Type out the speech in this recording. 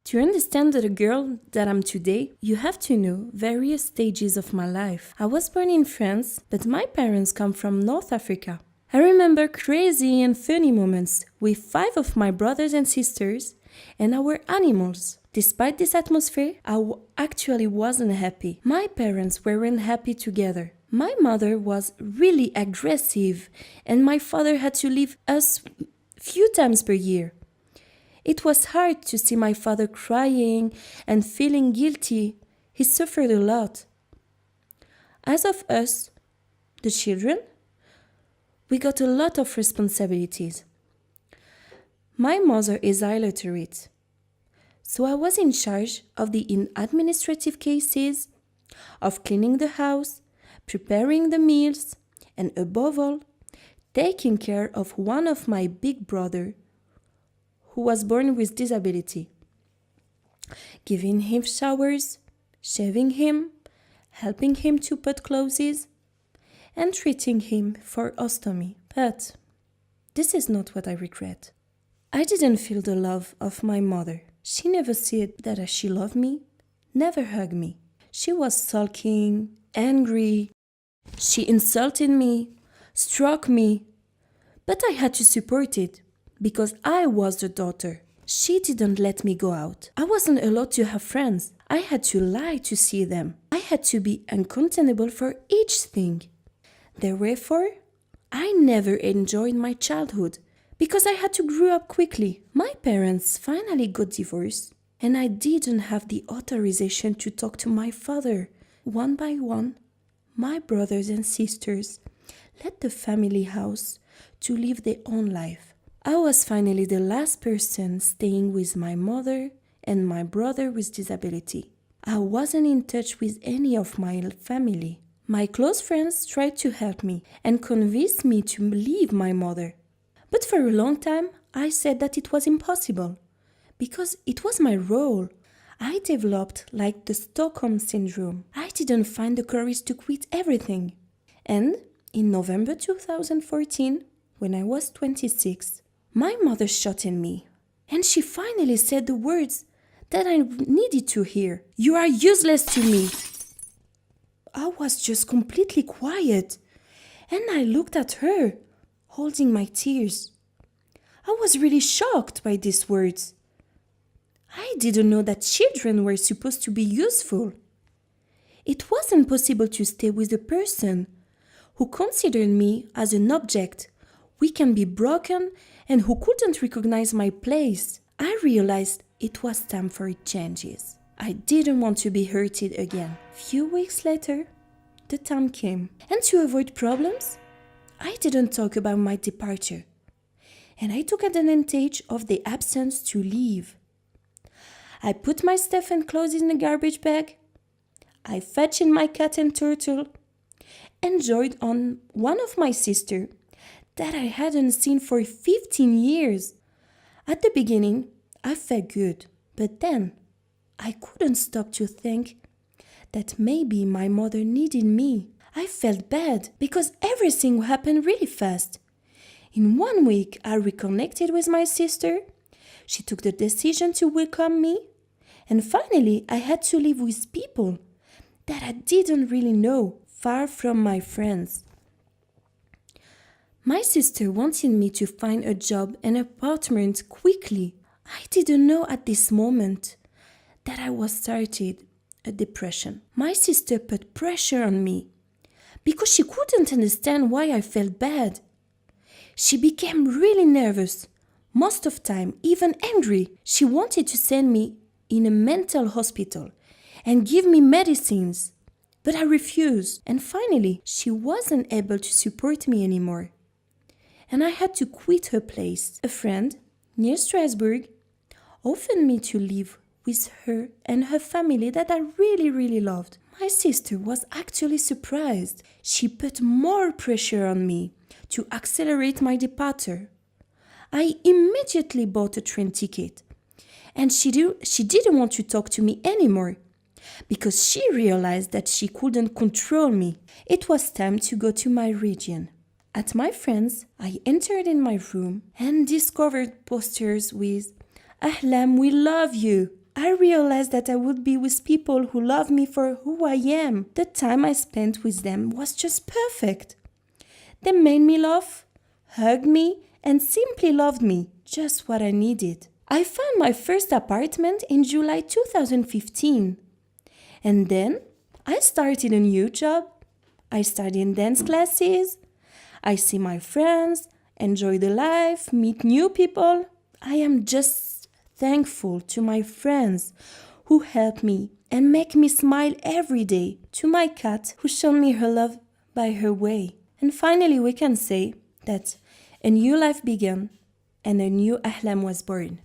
To understand the girl that I'm today, you have to know various stages of my life. I was born in France, but my parents come from North Africa. I remember crazy and funny moments with 5 of my brothers and sisters and our animals. Despite this atmosphere, actually wasn't happy. My parents weren't happy together. My mother was really aggressive and my father had to leave us few times per year. It was hard to see my father crying and feeling guilty. He suffered a lot. As of us, the children, we got a lot of responsibilities. My mother is illiterate, so I was in charge of the administrative cases, of cleaning the house, preparing the meals, and above all, taking care of one of my big brother who was born with disability, giving him showers, shaving him, helping him to put clothes, and treating him for ostomy. But this is not what I regret. I didn't feel the love of my mother. She never said that she loved me, never hugged me. She was sulking, angry. She insulted me, struck me. But I had to support it because I was the daughter. She didn't let me go out. I wasn't allowed to have friends. I had to lie to see them. I had to be accountable for each thing. Therefore, I never enjoyed my childhood because I had to grow up quickly. My parents finally got divorced and I didn't have the authorization to talk to my father. One by one, my brothers and sisters left the family house to live their own life. I was finally the last person staying with my mother and my brother with disability. I wasn't in touch with any of my family. My close friends tried to help me and convinced me to leave my mother. But for a long time, I said that it was impossible because it was my role. I developed like the Stockholm Syndrome. I didn't find the courage to quit everything. And in November 2014, when I was 26, my mother shot at me. And she finally said the words that I needed to hear. "You are useless to me." I was just completely quiet. And I looked at her, holding my tears. I was really shocked by these words. I didn't know that children were supposed to be useful. It wasn't possible to stay with a person who considered me as an object, weak and be broken, and who couldn't recognize my place. I realized it was time for changes. I didn't want to be hurted again. Few weeks later, the time came. And to avoid problems, I didn't talk about my departure. And I took advantage of the absence to leave. I put my stuff and clothes in the garbage bag. I fetched in my cat and turtle. Enjoyed on one of my sister that I hadn't seen for 15 years. At the beginning, I felt good. But then, I couldn't stop to think that maybe my mother needed me. I felt bad because everything happened really fast. In 1 week, I reconnected with my sister. She took the decision to welcome me. And finally, I had to live with people that I didn't really know, far from my friends. My sister wanted me to find a job and apartment quickly. I didn't know at this moment that I was started a depression. My sister put pressure on me because she couldn't understand why I felt bad. She became really nervous, most of the time even angry. She wanted to send me in a mental hospital and give me medicines, but I refused. And finally, she wasn't able to support me anymore. And I had to quit her place. A friend near Strasbourg offered me to live with her and her family that I really, really loved. My sister was actually surprised. She put more pressure on me to accelerate my departure. I immediately bought a train ticket, and she didn't want to talk to me anymore because she realized that she couldn't control me. It was time to go to my region. At my friend's, I entered in my room and discovered posters with "Ahlame, we love you." I realized that I would be with people who love me for who I am. The time I spent with them was just perfect. They made me laugh, hugged me, and simply loved me, just what I needed. I found my first apartment in July 2015. And then I started a new job. I started in dance classes. I see my friends, enjoy the life, meet new people. I am just thankful to my friends who help me and make me smile every day, to my cat who showed me her love by her way. And finally we can say that a new life began and a new Ahlame was born.